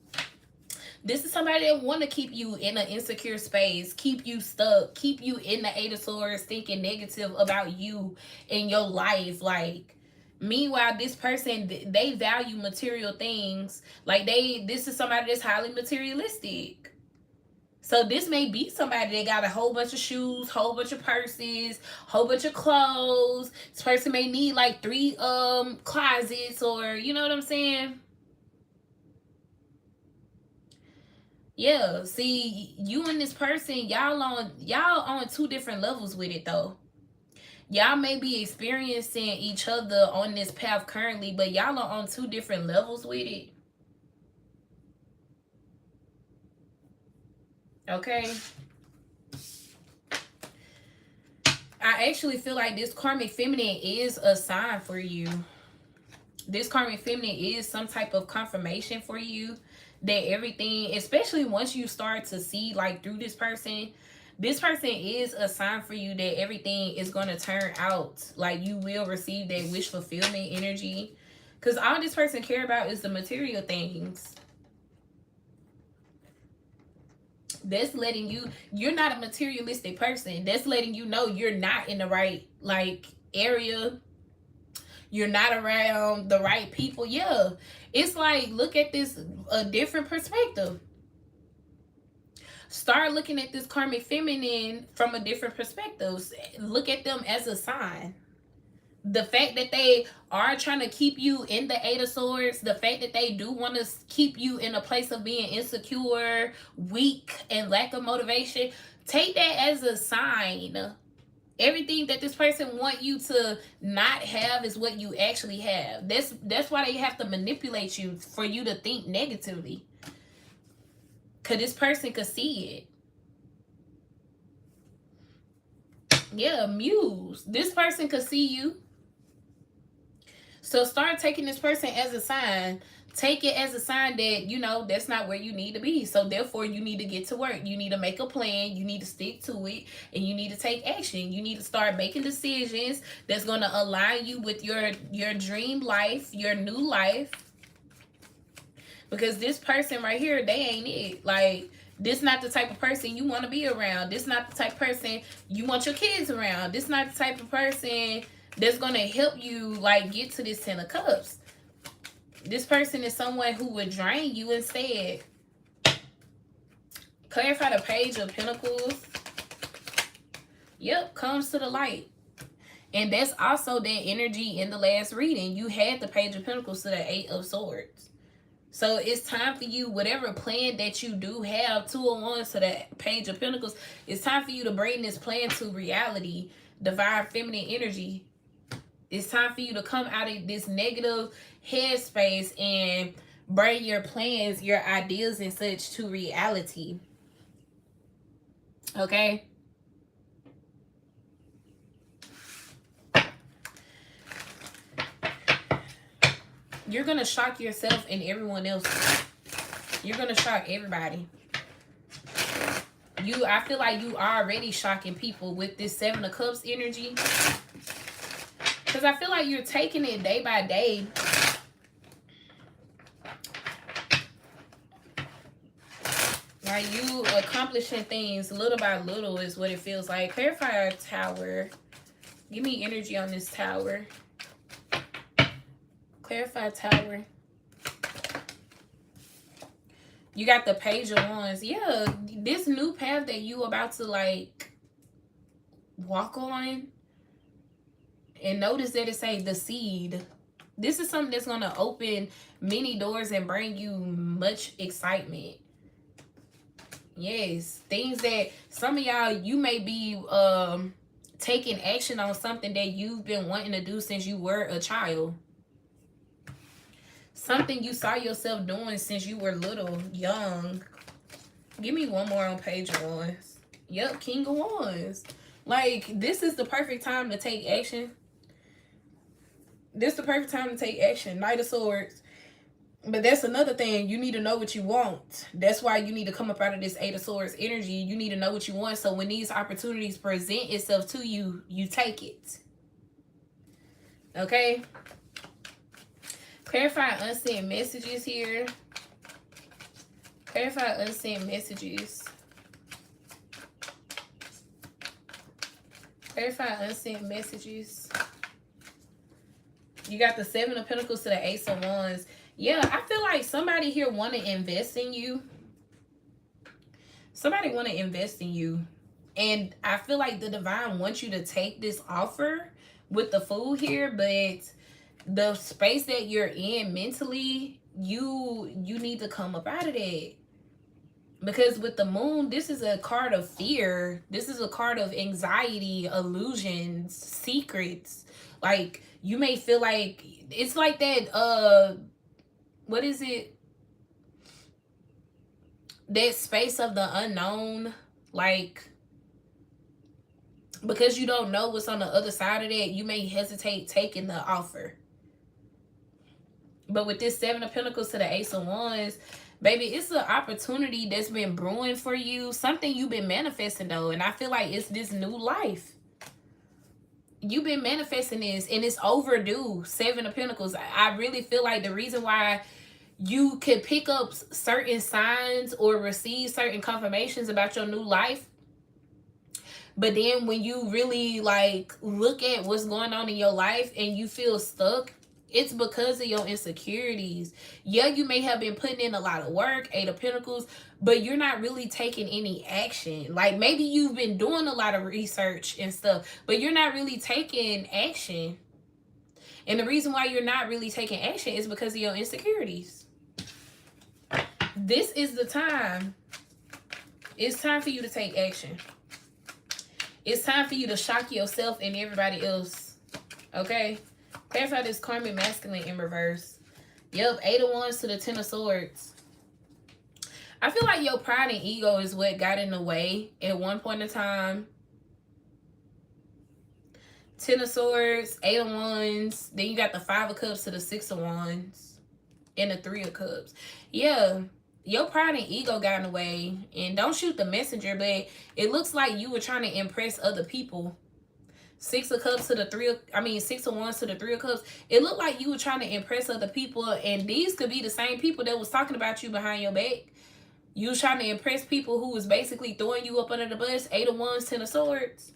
This is somebody that want to keep you in an insecure space, keep you stuck, keep you in the Eight of Swords, thinking negative about you and your life. Like, meanwhile, this person, they value material things. Like, this is somebody that's highly materialistic. So this may be somebody that got a whole bunch of shoes, whole bunch of purses, whole bunch of clothes. This person may need like 3 closets, or you know what I'm saying? Yeah, see, you and this person, y'all on 2 different levels with it though. Y'all may be experiencing each other on this path currently, but y'all are on 2 different levels with it. Okay. I actually feel like this karmic feminine is a sign for you. This karmic feminine is some type of confirmation for you that everything, especially once you start to see like through this person is a sign for you that everything is going to turn out. Like, you will receive that wish fulfillment energy, because all this person care about is the material things. That's letting you're not a materialistic person. That's letting you know you're not in the right like area. You're not around the right people. Yeah, it's like, look at this a different perspective. Start looking at this karmic feminine from a different perspective. Look at them as a sign. The fact that they are trying to keep you in the Eight of Swords, the fact that they do want to keep you in a place of being insecure, weak, and lack of motivation, take that as a sign. Everything that this person want you to not have is what you actually have. That's why they have to manipulate you, for you to think negatively. Because this person could see it. Yeah, muse. This person could see you. So start taking this person as a sign. Take it as a sign that, you know, that's not where you need to be. So therefore, you need to get to work. You need to make a plan. You need to stick to it. And you need to take action. You need to start making decisions that's going to align you with your dream life, your new life. Because this person right here, they ain't it. Like, this not the type of person you want to be around. This not the type of person you want your kids around. This not the type of person that's going to help you, like, get to this 10 of Cups. This person is someone who would drain you instead. Clarify the Page of Pentacles. Yep, comes to the light. And that's also that energy in the last reading. You had the Page of Pentacles to the Eight of Swords. So it's time for you, whatever plan that you do have, 2 of Wands to the Page of Pentacles, it's time for you to bring this plan to reality. Divine feminine energy. It's time for you to come out of this negative headspace and bring your plans, your ideas and such to reality. Okay? You're going to shock yourself and everyone else. You're going to shock everybody. I feel like you are already shocking people with this Seven of Cups energy. Because I feel like you're taking it day by day. Like you accomplishing things little by little is what it feels like. Clarify Tower. Give me energy on this Tower. Clarify Tower. You got the Page of Wands. Yeah, this new path that you about to like walk on. And notice that it say the seed. This is something that's going to open many doors and bring you much excitement. Yes, things that some of y'all, you may be taking action on something that you've been wanting to do since you were a child. Something you saw yourself doing since you were little, young. Give me one more on Page of Wands. Yep, King of Wands. Like, this is the perfect time to take action. This is the perfect time to take action. Knight of Swords. But that's another thing. You need to know what you want. That's why you need to come up out of this Eight of Swords energy. You need to know what you want. So when these opportunities present itself to you, you take it. Okay? Clarify unsent messages here. Clarify unsent messages. Clarify unsent messages. You got the Seven of Pentacles to the Ace of Wands. Yeah, I feel like somebody here want to invest in you. Somebody want to invest in you. And I feel like the divine wants you to take this offer with the Fool here. But the space that you're in mentally, you need to come up out of that. Because with the Moon, this is a card of fear. This is a card of anxiety, illusions, secrets. Like, you may feel like, it's like that, what is it? That space of the unknown. Like, because you don't know what's on the other side of that, you may hesitate taking the offer. But with this Seven of Pentacles to the Ace of Wands, baby, it's an opportunity that's been brewing for you. Something you've been manifesting, though. And I feel like it's this new life. You've been manifesting this, and it's overdue. Seven of Pentacles. I really feel like the reason why you can pick up certain signs or receive certain confirmations about your new life, but then when you really like look at what's going on in your life and you feel stuck, it's because of your insecurities. Yeah, you may have been putting in a lot of work, Eight of Pentacles, but you're not really taking any action. Like, maybe you've been doing a lot of research and stuff, but you're not really taking action. And the reason why you're not really taking action is because of your insecurities. This is the time. It's time for you to take action. It's time for you to shock yourself and everybody else. Okay? Clarify this karmic masculine in reverse. Yep, Eight of Wands to the Ten of Swords. I feel like your pride and ego is what got in the way at one point in time. Ten of Swords, Eight of Wands. Then you got the Five of Cups to the Six of Wands. And the Three of Cups. Yeah, your pride and ego got in the way. And don't shoot the messenger, but it looks like you were trying to impress other people. Six of Cups to the Six of Wands to the Three of Cups. It looked like you were trying to impress other people, and these could be the same people that was talking about you behind your back. You was trying to impress people who was basically throwing you up under the bus. Eight of Wands, Ten of Swords.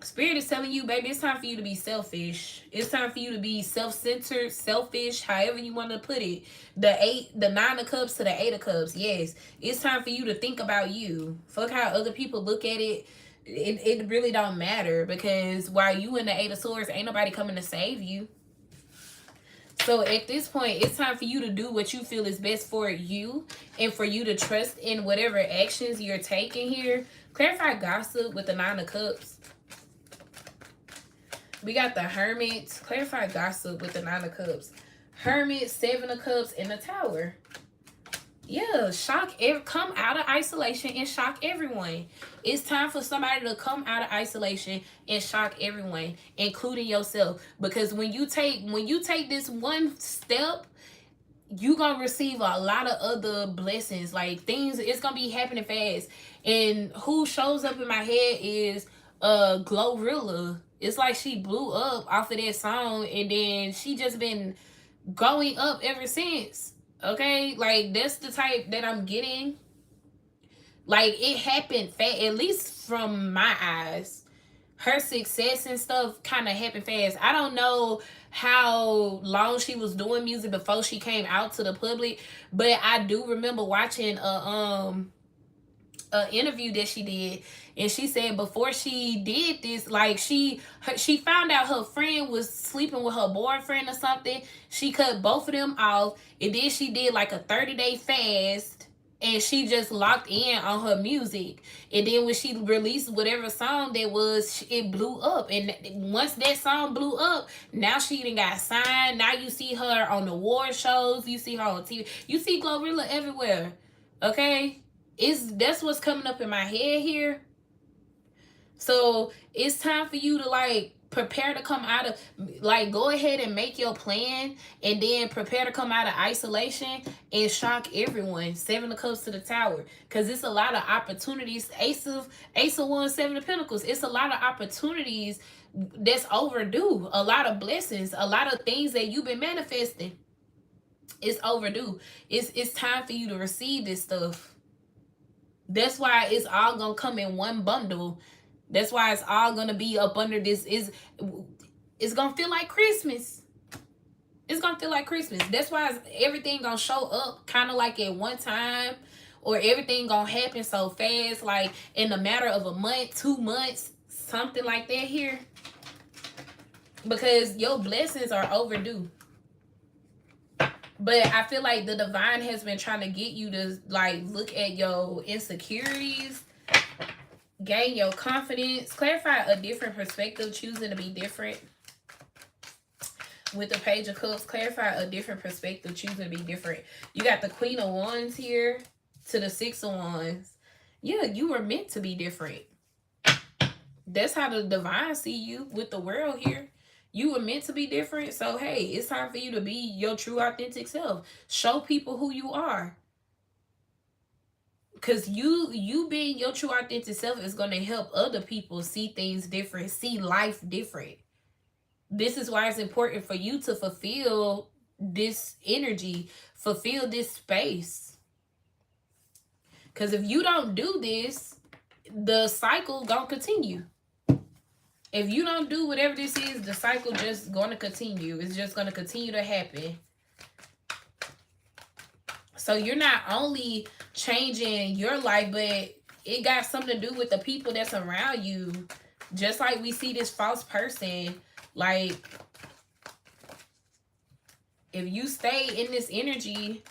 Spirit is telling you, baby, it's time for you to be selfish. It's time for you to be self-centered, selfish, however you want to put it. The Nine of Cups to the Eight of Cups. Yes, it's time for you to think about you. Fuck how other people look at it. it really don't matter, because while you in the Eight of Swords, ain't nobody coming to save you. So at this point, it's time for you to do what you feel is best for you, and for you to trust in whatever actions you're taking here. Clarify gossip with the Nine of Cups. We got the Hermit. Clarify gossip with the Nine of Cups. Hermit, Seven of Cups, and the Tower. Yeah, come out of isolation and shock everyone. It's time for somebody to come out of isolation and shock everyone, including yourself. Because when you take this one step, you gonna receive a lot of other blessings. Like, things, it's gonna be happening fast. And who shows up in my head is Glorilla. It's like she blew up off of that song, and then she just been going up ever since. Okay, like, that's the type that I'm getting. Like, it happened fast, at least from my eyes. Her success and stuff kind of happened fast. I don't know how long she was doing music before she came out to the public, but I do remember watching a interview that she did, and she said before she did this, like, she found out her friend was sleeping with her boyfriend or something. She cut both of them off, and then she did like a 30-day fast, and she just locked in on her music. And then when she released whatever song that was, it blew up. And once that song blew up, now she done got signed. Now you see her on the award shows, you see her on TV, you see Glorilla everywhere. Okay, that's what's coming up in my head here. So it's time for you to, like, prepare to come out of, like, go ahead and make your plan, and then prepare to come out of isolation and shock everyone. Seven of Cups to the Tower, because it's a lot of opportunities. Ace of Wands, Seven of Pentacles. It's a lot of opportunities that's overdue. A lot of blessings, a lot of things that you've been manifesting. It's overdue. It's time for you to receive this stuff. That's why it's all gonna come in one bundle. That's why it's all gonna be up under this. It's gonna feel like Christmas. It's gonna feel like Christmas. That's why everything gonna show up kind of like at one time, or everything gonna happen so fast, like in a matter of a month, 2 months, something like that here. Because your blessings are overdue. But I feel like the divine has been trying to get you to, like, look at your insecurities, gain your confidence, clarify a different perspective, choosing to be different. With the Page of Cups, clarify a different perspective, choosing to be different. You got the Queen of Wands here to the Six of Wands. Yeah, you were meant to be different. That's how the divine see you with the world here. You were meant to be different. So, hey, it's time for you to be your true, authentic self. Show people who you are. Because you being your true, authentic self is going to help other people see things different, see life different. This is why it's important for you to fulfill this energy, fulfill this space. Because if you don't do this, the cycle going to continue. If you don't do whatever this is, the cycle just going to continue. It's just going to continue to happen. So you're not only changing your life, but it got something to do with the people that's around you. Just like we see this false person, like, if you stay in this energy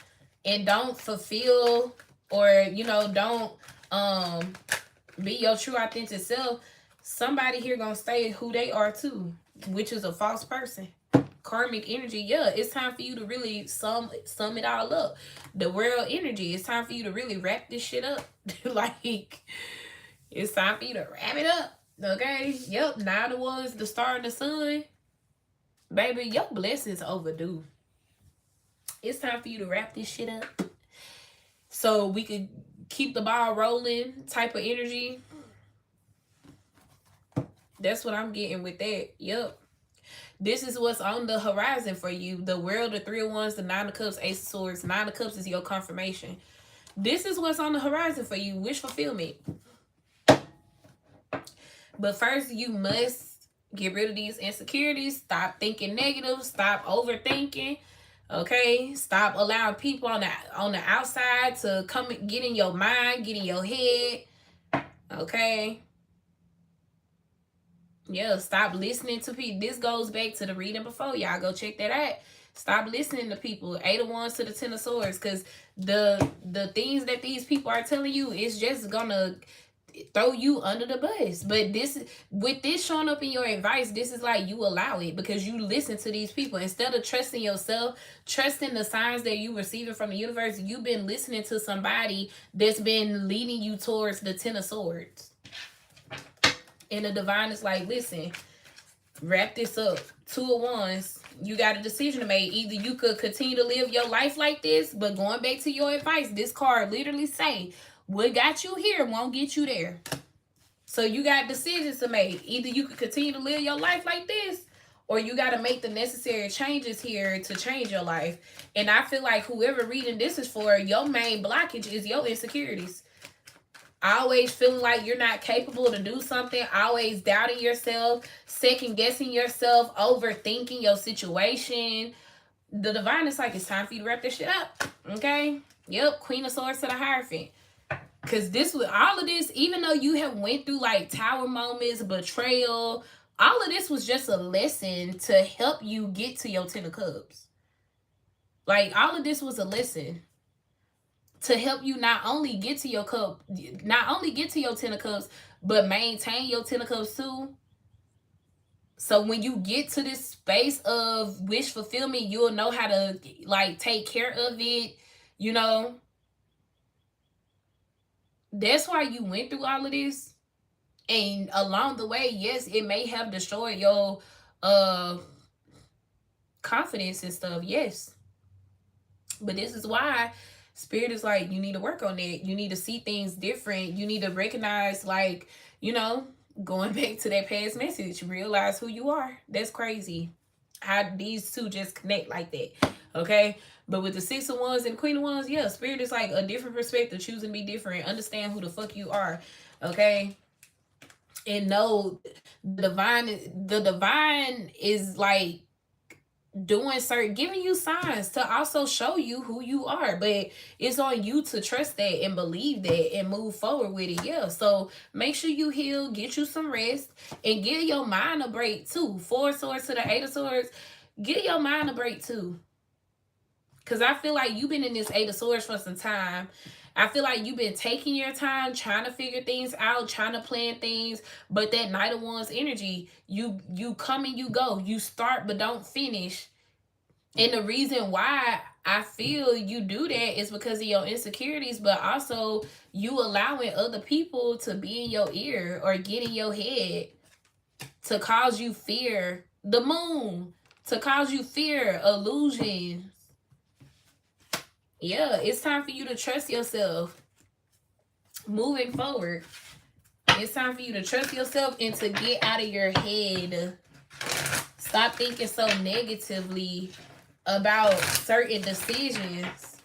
and don't fulfill, or, you know, don't be your true, authentic self, somebody here gonna stay who they are too, which is a false person. Karmic energy. Yeah, it's time for you to really sum it all up. The world energy. It's time for you to really wrap this shit up. Like, it's time for you to wrap it up. Okay? Yep. Nine of Wands, the Star and the Sun. Baby, your blessings overdue. It's time for you to wrap this shit up, so we could keep the ball rolling type of energy. That's what I'm getting with that. Yep. This is what's on the horizon for you. The World, the Three of Wands, the Nine of Cups, Ace of Swords. Nine of Cups is your confirmation. This is what's on the horizon for you. Wish fulfillment. But first, you must get rid of these insecurities. Stop thinking negative. Stop overthinking. Okay? Stop allowing people on the outside to come get in your mind, get in your head. Okay? Yeah, stop listening to people. This goes back to the reading before. Y'all go check that out. Stop listening to people. 8 of Wands to the 10 of Swords. Because the things that these people are telling you is just gonna throw you under the bus. But this, with this showing up in your advice, this is like you allow it because you listen to these people instead of trusting yourself, trusting the signs that you receiving from the universe. You've been listening to somebody that's been leading you towards the 10 of Swords. And the divine is like, listen, wrap this up. 2 of Wands, you got a decision to make. Either you could continue to live your life like this, but going back to your advice, this card literally say, what got you here won't get you there. So you got decisions to make. Either you could continue to live your life like this, or you got to make the necessary changes here to change your life. And I feel like whoever reading this is for, your main blockage is your insecurities. Always feeling like you're not capable to do something, always doubting yourself, second guessing yourself, overthinking your situation. The divine is like, it's time for you to wrap this shit up. Okay? Yep, Queen of Swords to the Hierophant. Because this was all of this, even though you have went through like tower moments, betrayal, all of this was just a lesson to help you get to your 10 of Cups. Like, all of this was a lesson to help you not only get to your cup, not only get to your 10 of Cups, but maintain your 10 of Cups too. So when you get to this space of wish fulfillment, you'll know how to like take care of it, you know. That's why you went through all of this. And along the way, yes, it may have destroyed your confidence and stuff, yes. But this is why Spirit is like, you need to work on it. You need to see things different. You need to recognize, like, you know, going back to that past message, realize who you are. That's crazy. How these two just connect like that. Okay? But with the 6 of Wands and Queen of Wands, yeah, Spirit is like a different perspective, choosing to be different, understand who the fuck you are. Okay? And know the divine is like doing certain, giving you signs to also show you who you are, but it's on you to trust that and believe that and move forward with it. Yeah, so make sure you heal, get you some rest, and give your mind a break too. 4 of Swords to the 8 of Swords, give your mind a break too, because I feel like you've been in this 8 of Swords for some time. I feel like you've been taking your time, trying to figure things out, trying to plan things. But that Knight of Wands energy, you come and you go. You start but don't finish. And the reason why I feel you do that is because of your insecurities, but also you allowing other people to be in your ear or get in your head to cause you fear. The Moon, to cause you fear, illusions. Yeah, it's time for you to trust yourself. Moving forward, it's time for you to trust yourself and to get out of your head. Stop thinking so negatively about certain decisions.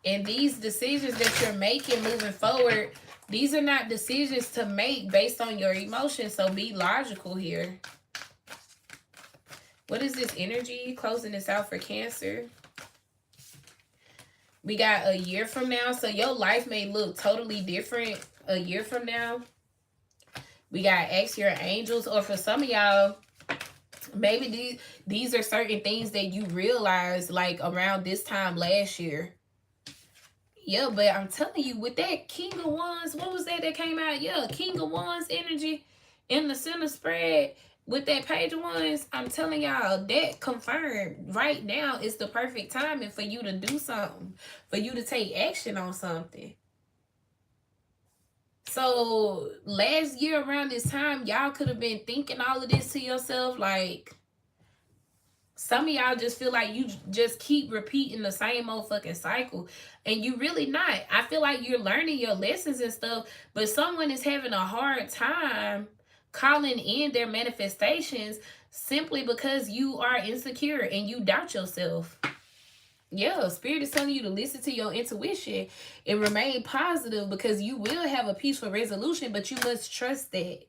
And these decisions that you're making moving forward, these are not decisions to make based on your emotions. So be logical here. What is this energy? Closing this out for Cancer. We got a year from now. So your life may look totally different a year from now. We got ask your angels. Or for some of y'all, maybe these are certain things that you realized like around this time last year. Yeah, but I'm telling you, with that King of Wands, what was that came out? Yeah, King of Wands energy in the center spread. With that Page of Wands, I'm telling y'all, that confirmed right now is the perfect timing for you to do something, for you to take action on something. So last year around this time, y'all could have been thinking all of this to yourself. Like, some of y'all just feel like you just keep repeating the same old fucking cycle. And you really not. I feel like you're learning your lessons and stuff, but someone is having a hard time calling in their manifestations simply because you are insecure and you doubt yourself. Yeah, Spirit is telling you to listen to your intuition and remain positive, because you will have a peaceful resolution, but you must trust that.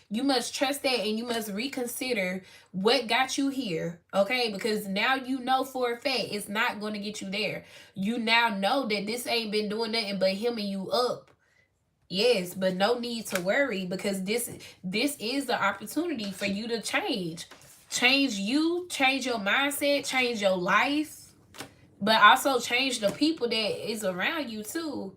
You must trust that, and you must reconsider what got you here, okay? Because now you know for a fact it's not going to get you there. You now know that this ain't been doing nothing but hemming you up. Yes, but no need to worry, because this is the opportunity for you to change. Change you, change your mindset, change your life, but also change the people that is around you too.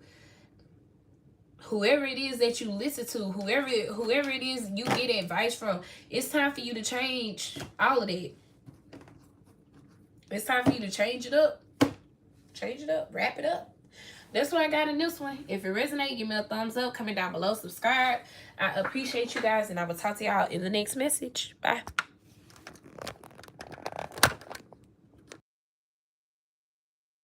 Whoever it is that you listen to, whoever it is you get advice from, it's time for you to change all of that. It's time for you to change it up. Change it up. Wrap it up. That's what I got in this one. If it resonates, give me a thumbs up. Comment down below. Subscribe. I appreciate you guys, and I will talk to y'all in the next message. Bye.